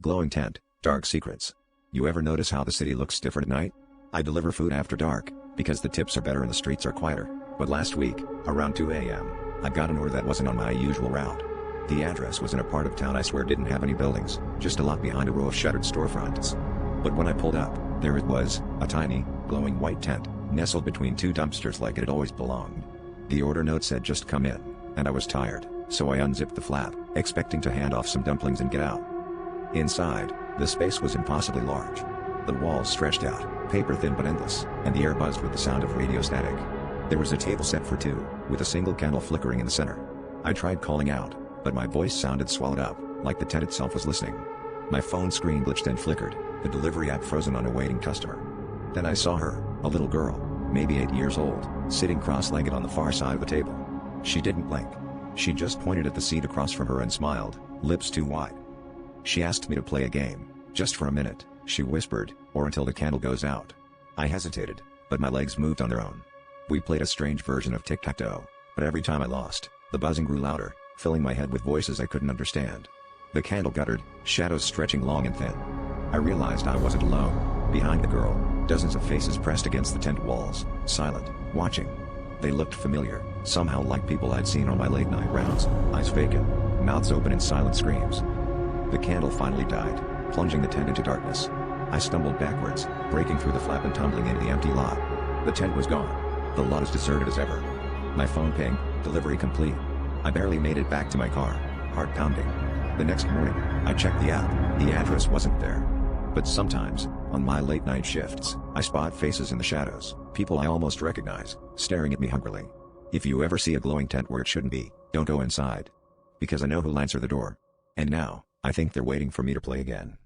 Glowing tent, dark secrets. You ever notice how the city looks different at night? I deliver food after dark, because the tips are better and the streets are quieter. But last week, around 2 a.m., I got an order that wasn't on my usual route. The address was in a part of town I swear didn't have any buildings, just a lot behind a row of shuttered storefronts. But when I pulled up, there it was, a tiny, glowing white tent, nestled between two dumpsters like it had always belonged. The order note said just come in, and I was tired, so I unzipped the flap, expecting to hand off some dumplings and get out. Inside, the space was impossibly large. The walls stretched out, paper thin but endless, and the air buzzed with the sound of radio static. There was a table set for two, with a single candle flickering in the center. I tried calling out, but my voice sounded swallowed up, like the tent itself was listening. My phone screen glitched and flickered, the delivery app frozen on a waiting customer. Then I saw her, a little girl, maybe 8 years old, sitting cross-legged on the far side of the table. She didn't blink. She just pointed at the seat across from her and smiled, lips too wide. She asked me to play a game, just for a minute, she whispered, or until the candle goes out. I hesitated, but my legs moved on their own. We played a strange version of tic-tac-toe, but every time I lost, the buzzing grew louder, filling my head with voices I couldn't understand. The candle guttered, shadows stretching long and thin. I realized I wasn't alone. Behind the girl, dozens of faces pressed against the tent walls, silent, watching. They looked familiar, somehow like people I'd seen on my late-night rounds, eyes vacant, mouths open in silent screams. The candle finally died, plunging the tent into darkness. I stumbled backwards, breaking through the flap and tumbling into the empty lot. The tent was gone. The lot as deserted as ever. My phone pinged, delivery complete. I barely made it back to my car, heart pounding. The next morning, I checked the app, the address wasn't there. But sometimes, on my late-night shifts, I spot faces in the shadows, people I almost recognize, staring at me hungrily. If you ever see a glowing tent where it shouldn't be, don't go inside. Because I know who'll answer the door. And now, I think they're waiting for me to play again.